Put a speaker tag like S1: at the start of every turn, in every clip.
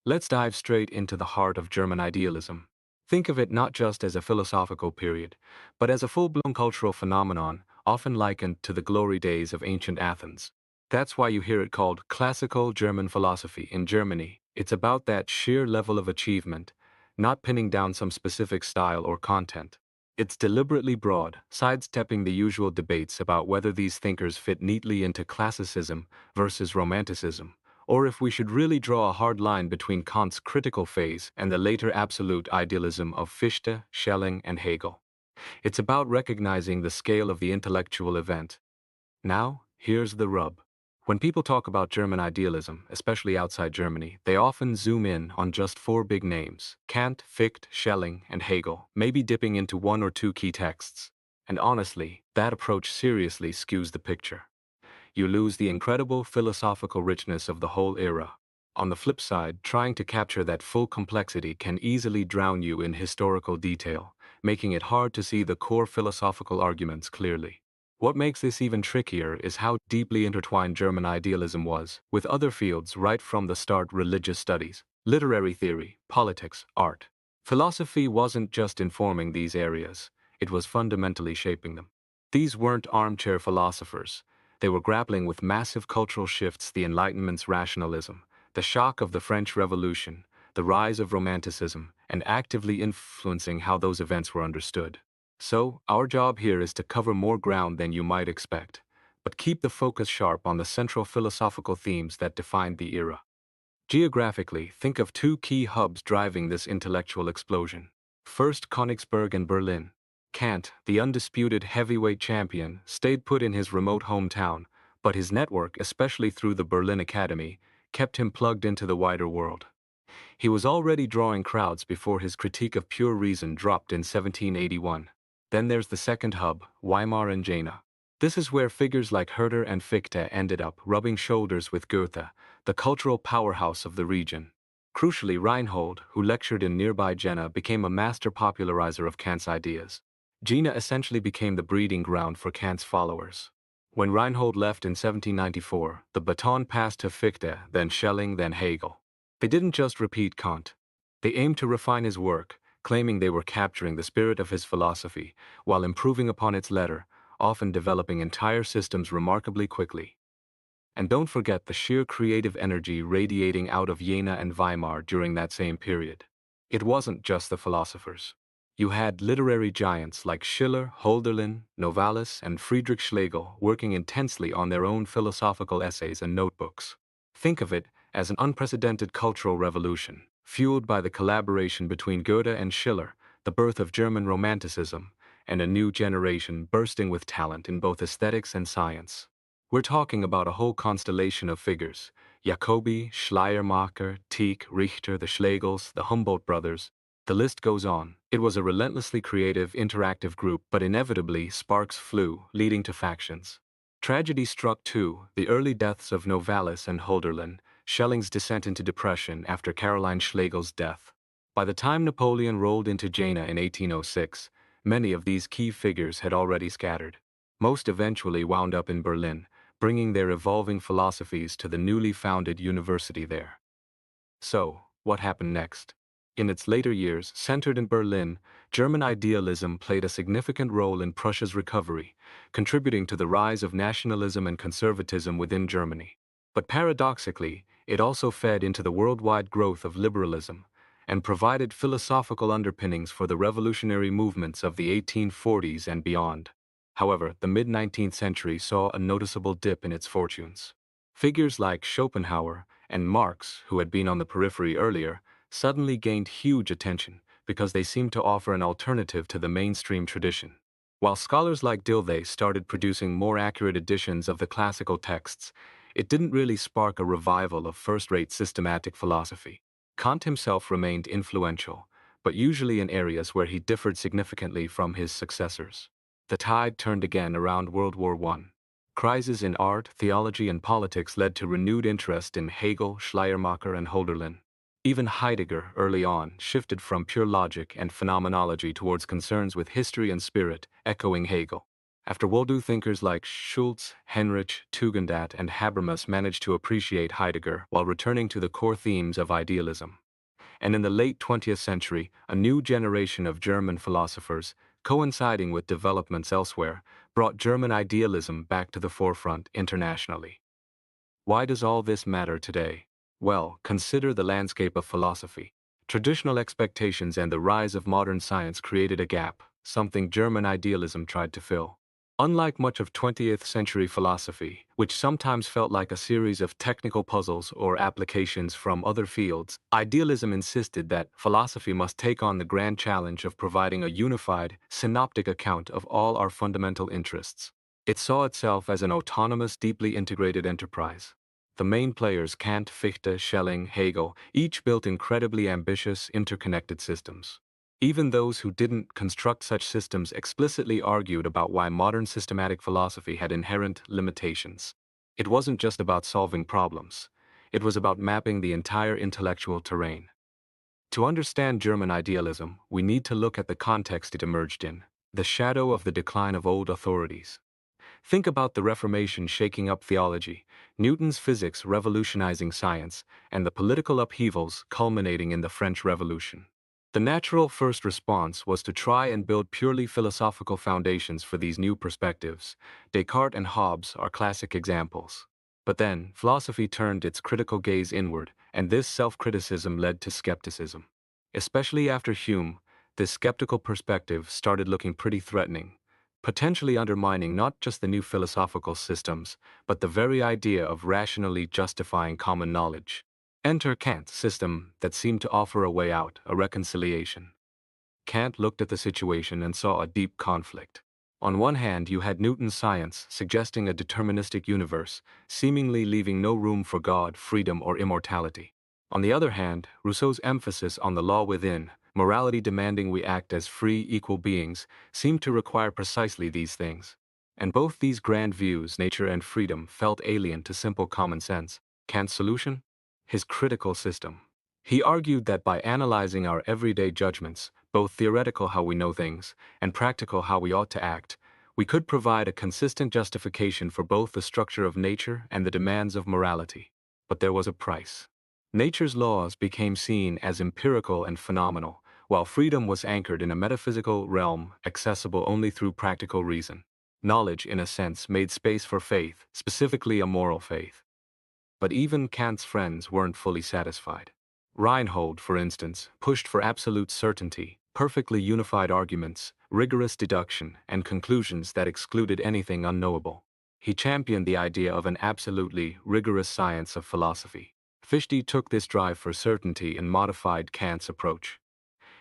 S1: Let's dive straight into the heart of German idealism. Think of it not just as a philosophical period, but as a full-blown cultural phenomenon, often likened to the glory days of ancient Athens. That's why you hear it called classical German philosophy in Germany. It's about that sheer level of achievement, not pinning down some specific style or content. It's deliberately broad, sidestepping the usual debates about whether these thinkers fit neatly into classicism versus romanticism, or if we should really draw a hard line between Kant's critical phase and the later absolute idealism of Fichte, Schelling, and Hegel. It's about recognizing the scale of the intellectual event. Now, here's the rub. When people talk about German idealism, especially outside Germany, they often zoom in on just four big names: Kant, Fichte, Schelling, and Hegel, maybe dipping into one or two key texts. And honestly, that approach seriously skews the picture. You lose the incredible philosophical richness of the whole era. On the flip side, trying to capture that full complexity can easily drown you in historical detail, making it hard to see the core philosophical arguments clearly. What makes this even trickier is how deeply intertwined German idealism was with other fields right from the start: religious studies, literary theory, politics, art. Philosophy wasn't just informing these areas, it was fundamentally shaping them. These weren't armchair philosophers. They were grappling with massive cultural shifts: the Enlightenment's rationalism, the shock of the French Revolution, the rise of Romanticism, and actively influencing how those events were understood. So, our job here is to cover more ground than you might expect, but keep the focus sharp on the central philosophical themes that defined the era. Geographically, think of two key hubs driving this intellectual explosion. First, Königsberg and Berlin. Kant, the undisputed heavyweight champion, stayed put in his remote hometown, but his network, especially through the Berlin Academy, kept him plugged into the wider world. He was already drawing crowds before his Critique of Pure Reason dropped in 1781. Then there's the second hub, Weimar and Jena. This is where figures like Herder and Fichte ended up rubbing shoulders with Goethe, the cultural powerhouse of the region. Crucially, Reinhold, who lectured in nearby Jena, became a master popularizer of Kant's ideas. Jena essentially became the breeding ground for Kant's followers. When Reinhold left in 1794, the baton passed to Fichte, then Schelling, then Hegel. They didn't just repeat Kant. They aimed to refine his work, claiming they were capturing the spirit of his philosophy, while improving upon its letter, often developing entire systems remarkably quickly. And don't forget the sheer creative energy radiating out of Jena and Weimar during that same period. It wasn't just the philosophers. You had literary giants like Schiller, Hölderlin, Novalis, and Friedrich Schlegel working intensely on their own philosophical essays and notebooks. Think of it as an unprecedented cultural revolution, fueled by the collaboration between Goethe and Schiller, the birth of German Romanticism, and a new generation bursting with talent in both aesthetics and science. We're talking about a whole constellation of figures: Jacobi, Schleiermacher, Tieck, Richter, the Schlegels, the Humboldt brothers. The list goes on. It was a relentlessly creative, interactive group, but inevitably sparks flew, leading to factions. Tragedy struck too: the early deaths of Novalis and Hölderlin, Schelling's descent into depression after Caroline Schlegel's death. By the time Napoleon rolled into Jena in 1806, many of these key figures had already scattered. Most eventually wound up in Berlin, bringing their evolving philosophies to the newly founded university there. So, what happened next? In its later years, centered in Berlin, German idealism played a significant role in Prussia's recovery, contributing to the rise of nationalism and conservatism within Germany. But paradoxically, it also fed into the worldwide growth of liberalism and provided philosophical underpinnings for the revolutionary movements of the 1840s and beyond. However, the mid-19th century saw a noticeable dip in its fortunes. Figures like Schopenhauer and Marx, who had been on the periphery earlier, suddenly gained huge attention because they seemed to offer an alternative to the mainstream tradition. While scholars like Dilthey started producing more accurate editions of the classical texts, it didn't really spark a revival of first-rate systematic philosophy. Kant himself remained influential, but usually in areas where he differed significantly from his successors. The tide turned again around World War I. Crises in art, theology, and politics led to renewed interest in Hegel, Schleiermacher, and Hölderlin. Even Heidegger, early on, shifted from pure logic and phenomenology towards concerns with history and spirit, echoing Hegel. After World War, thinkers like Schultz, Heinrich, Tugendhat, and Habermas managed to appreciate Heidegger while returning to the core themes of idealism. And in the late 20th century, a new generation of German philosophers, coinciding with developments elsewhere, brought German idealism back to the forefront internationally. Why does all this matter today? Well, consider the landscape of philosophy. Traditional expectations and the rise of modern science created a gap, something German idealism tried to fill. Unlike much of 20th century philosophy, which sometimes felt like a series of technical puzzles or applications from other fields, idealism insisted that philosophy must take on the grand challenge of providing a unified, synoptic account of all our fundamental interests. It saw itself as an autonomous, deeply integrated enterprise. The main players, Kant, Fichte, Schelling, Hegel, each built incredibly ambitious, interconnected systems. Even those who didn't construct such systems explicitly argued about why modern systematic philosophy had inherent limitations. It wasn't just about solving problems. It was about mapping the entire intellectual terrain. To understand German idealism, we need to look at the context it emerged in, the shadow of the decline of old authorities. Think about the Reformation shaking up theology, Newton's physics revolutionizing science, and the political upheavals culminating in the French Revolution. The natural first response was to try and build purely philosophical foundations for these new perspectives. Descartes and Hobbes are classic examples. But then, philosophy turned its critical gaze inward, and this self-criticism led to skepticism. Especially after Hume, this skeptical perspective started looking pretty threatening, potentially undermining not just the new philosophical systems, but the very idea of rationally justifying common knowledge. Enter Kant's system that seemed to offer a way out, a reconciliation. Kant looked at the situation and saw a deep conflict. On one hand, you had Newton's science suggesting a deterministic universe, seemingly leaving no room for God, freedom, or immortality. On the other hand, Rousseau's emphasis on the law within, morality demanding we act as free, equal beings, seemed to require precisely these things. And both these grand views, nature and freedom, felt alien to simple common sense. Kant's solution? His critical system. He argued that by analyzing our everyday judgments, both theoretical how we know things, and practical how we ought to act, we could provide a consistent justification for both the structure of nature and the demands of morality. But there was a price. Nature's laws became seen as empirical and phenomenal, while freedom was anchored in a metaphysical realm accessible only through practical reason. Knowledge, in a sense, made space for faith, specifically a moral faith. But even Kant's friends weren't fully satisfied. Reinhold, for instance, pushed for absolute certainty, perfectly unified arguments, rigorous deduction, and conclusions that excluded anything unknowable. He championed the idea of an absolutely rigorous science of philosophy. Fichte took this drive for certainty and modified Kant's approach.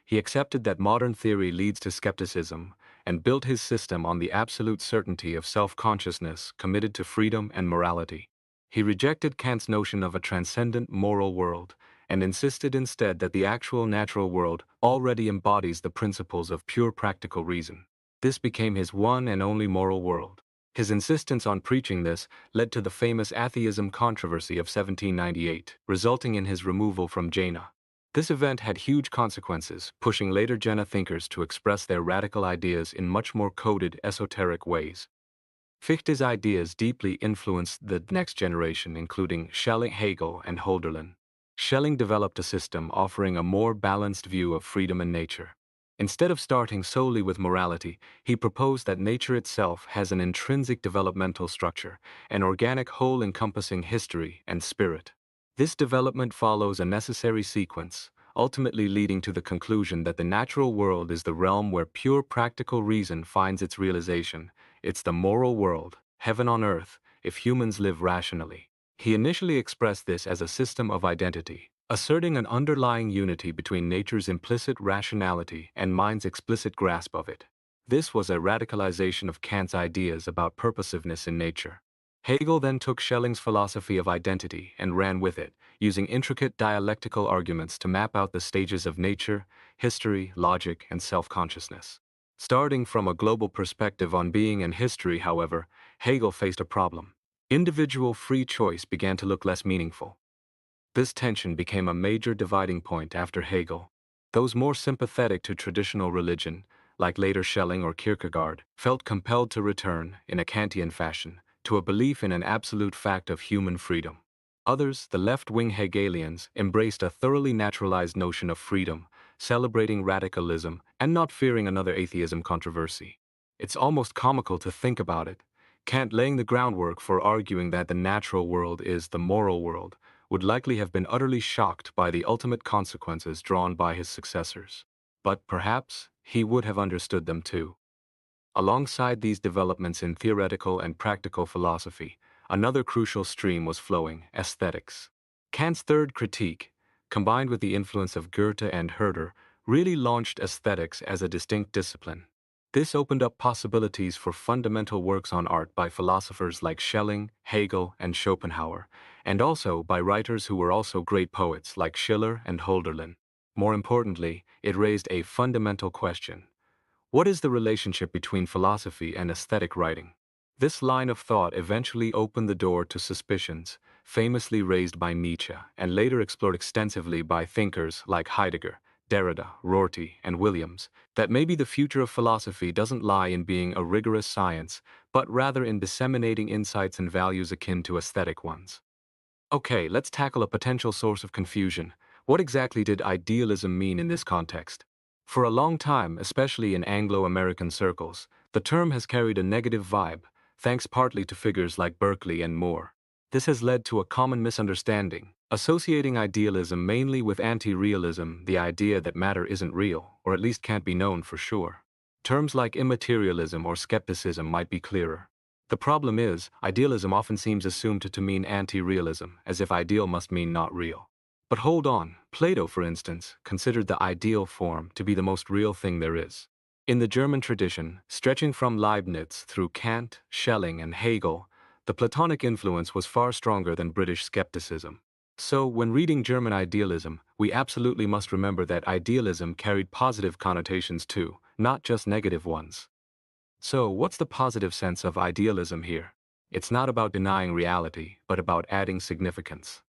S1: He accepted that modern theory leads to skepticism and built his system on the absolute certainty of self-consciousness committed to freedom and morality. He rejected Kant's notion of a transcendent moral world and insisted instead that the actual natural world already embodies the principles of pure practical reason. This became his one and only moral world. His insistence on preaching this led to the famous atheism controversy of 1798, resulting in his removal from Jena. This event had huge consequences, pushing later Jena thinkers to express their radical ideas in much more coded, esoteric ways. Fichte's ideas deeply influenced the next generation, including Schelling, Hegel, and Hölderlin. Schelling developed a system offering a more balanced view of freedom and nature. Instead of starting solely with morality, he proposed that nature itself has an intrinsic developmental structure, an organic whole encompassing history and spirit. This development follows a necessary sequence, ultimately leading to the conclusion that the natural world is the realm where pure practical reason finds its realization. It's the moral world, heaven on earth, if humans live rationally. He initially expressed this as a system of identity, asserting an underlying unity between nature's implicit rationality and mind's explicit grasp of it. This was a radicalization of Kant's ideas about purposiveness in nature. Hegel then took Schelling's philosophy of identity and ran with it, using intricate dialectical arguments to map out the stages of nature, history, logic, and self-consciousness. Starting from a global perspective on being and history, however, Hegel faced a problem. Individual free choice began to look less meaningful. This tension became a major dividing point after Hegel. Those more sympathetic to traditional religion, like later Schelling or Kierkegaard, felt compelled to return, in a Kantian fashion, to a belief in an absolute fact of human freedom. Others, the left-wing Hegelians, embraced a thoroughly naturalized notion of freedom, celebrating radicalism and not fearing another atheism controversy. It's almost comical to think about it. Kant, laying the groundwork for arguing that the natural world is the moral world, would likely have been utterly shocked by the ultimate consequences drawn by his successors. But perhaps he would have understood them too. Alongside these developments in theoretical and practical philosophy, another crucial stream was flowing: aesthetics. Kant's third critique, combined with the influence of Goethe and Herder, really launched aesthetics as a distinct discipline. This opened up possibilities for fundamental works on art by philosophers like Schelling, Hegel, and Schopenhauer, and also by writers who were also great poets like Schiller and Hölderlin. More importantly, it raised a fundamental question: what is the relationship between philosophy and aesthetic writing? This line of thought eventually opened the door to suspicions, famously raised by Nietzsche, and later explored extensively by thinkers like Heidegger, Derrida, Rorty, and Williams, that maybe the future of philosophy doesn't lie in being a rigorous science, but rather in disseminating insights and values akin to aesthetic ones. Okay, let's tackle a potential source of confusion. What exactly did idealism mean in this context? For a long time, especially in Anglo-American circles, the term has carried a negative vibe, thanks partly to figures like Berkeley and Moore. This has led to a common misunderstanding, associating idealism mainly with anti-realism, the idea that matter isn't real, or at least can't be known for sure. Terms like immaterialism or skepticism might be clearer. The problem is, idealism often seems assumed to mean anti-realism, as if ideal must mean not real. But hold on, Plato, for instance, considered the ideal form to be the most real thing there is. In the German tradition, stretching from Leibniz through Kant, Schelling, and Hegel, the Platonic influence was far stronger than British skepticism. So, when reading German idealism, we absolutely must remember that idealism carried positive connotations too, not just negative ones. So, what's the positive sense of idealism here? It's not about denying reality, but about adding significance.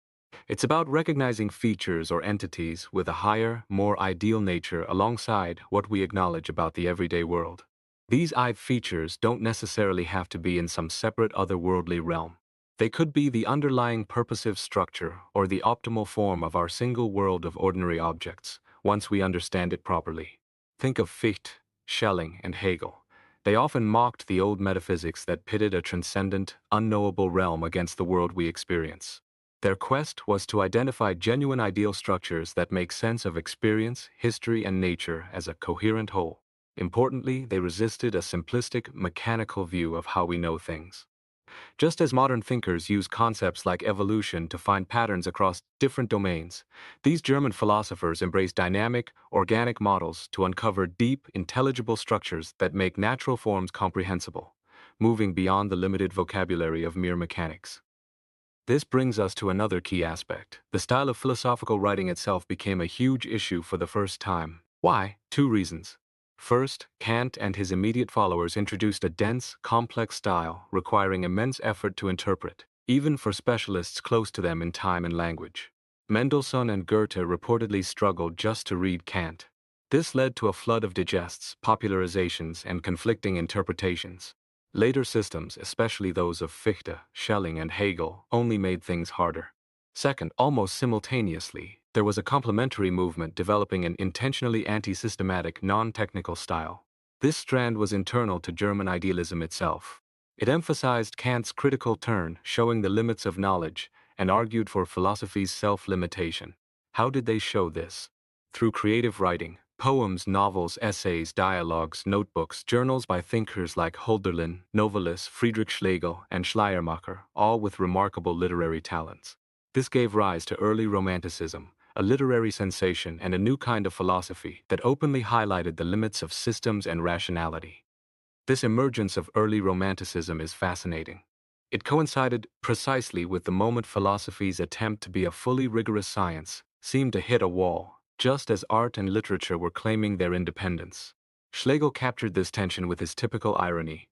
S1: It's about recognizing features or entities with a higher, more ideal nature alongside what we acknowledge about the everyday world. These I features don't necessarily have to be in some separate otherworldly realm. They could be the underlying purposive structure or the optimal form of our single world of ordinary objects, once we understand it properly. Think of Fichte, Schelling, and Hegel. They often mocked the old metaphysics that pitted a transcendent, unknowable realm against the world we experience. Their quest was to identify genuine ideal structures that make sense of experience, history, and nature as a coherent whole. Importantly, they resisted a simplistic, mechanical view of how we know things. Just as modern thinkers use concepts like evolution to find patterns across different domains, these German philosophers embrace dynamic, organic models to uncover deep, intelligible structures that make natural forms comprehensible, moving beyond the limited vocabulary of mere mechanics. This brings us to another key aspect. The style of philosophical writing itself became a huge issue for the first time. Why? Two reasons. First, Kant and his immediate followers introduced a dense, complex style requiring immense effort to interpret, even for specialists close to them in time and language. Mendelssohn and Goethe reportedly struggled just to read Kant. This led to a flood of digests, popularizations, and conflicting interpretations. Later systems, especially those of Fichte, Schelling, and Hegel, only made things harder. Second, almost simultaneously, there was a complementary movement developing an intentionally anti-systematic, non-technical style. This strand was internal to German idealism itself. It emphasized Kant's critical turn, showing the limits of knowledge, and argued for philosophy's self-limitation. How did they show this? Through creative writing. Poems, novels, essays, dialogues, notebooks, journals by thinkers like Hölderlin, Novalis, Friedrich Schlegel, and Schleiermacher, all with remarkable literary talents. This gave rise to early Romanticism, a literary sensation and a new kind of philosophy that openly highlighted the limits of systems and rationality. This emergence of early Romanticism is fascinating. It coincided precisely with the moment philosophy's attempt to be a fully rigorous science seemed to hit a wall, just as art and literature were claiming their independence. Schlegel captured this tension with his typical irony.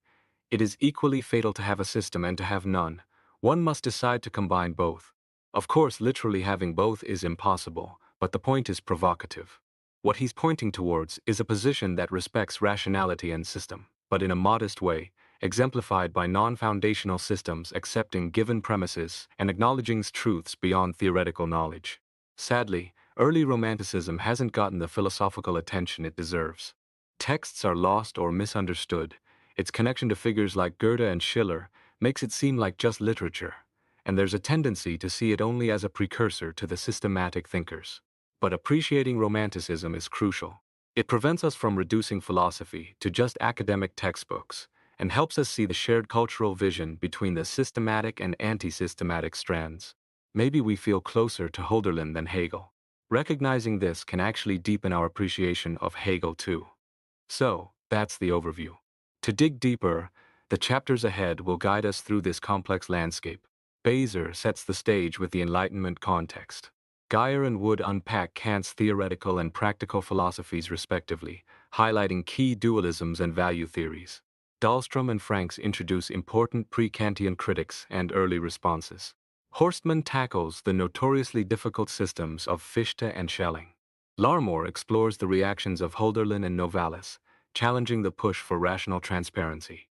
S1: It is equally fatal to have a system and to have none. One must decide to combine both. Of course, literally having both is impossible, but the point is provocative. What he's pointing towards is a position that respects rationality and system, but in a modest way, exemplified by non-foundational systems accepting given premises and acknowledging truths beyond theoretical knowledge. Sadly, early Romanticism hasn't gotten the philosophical attention it deserves. Texts are lost or misunderstood. Its connection to figures like Goethe and Schiller makes it seem like just literature, and there's a tendency to see it only as a precursor to the systematic thinkers. But appreciating Romanticism is crucial. It prevents us from reducing philosophy to just academic textbooks and helps us see the shared cultural vision between the systematic and anti-systematic strands. Maybe we feel closer to Hölderlin than Hegel. Recognizing this can actually deepen our appreciation of Hegel too. So, that's the overview. To dig deeper, the chapters ahead will guide us through this complex landscape. Bezer sets the stage with the Enlightenment context. Geyer and Wood unpack Kant's theoretical and practical philosophies respectively, highlighting key dualisms and value theories. Dahlstrom and Franks introduce important pre-Kantian critics and early responses. Horstmann tackles the notoriously difficult systems of Fichte and Schelling. Larmor explores the reactions of Hölderlin and Novalis, challenging the push for rational transparency.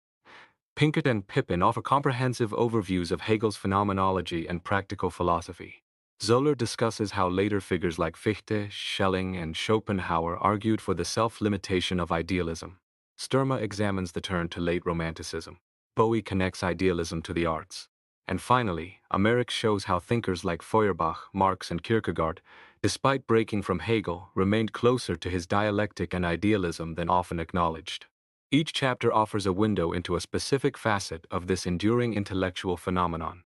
S1: Pinkett and Pippin offer comprehensive overviews of Hegel's phenomenology and practical philosophy. Zoller discusses how later figures like Fichte, Schelling, and Schopenhauer argued for the self-limitation of idealism. Sturma examines the turn to late Romanticism. Bowie connects idealism to the arts. And finally, Amerik shows how thinkers like Feuerbach, Marx, and Kierkegaard, despite breaking from Hegel, remained closer to his dialectic and idealism than often acknowledged. Each chapter offers a window into a specific facet of this enduring intellectual phenomenon.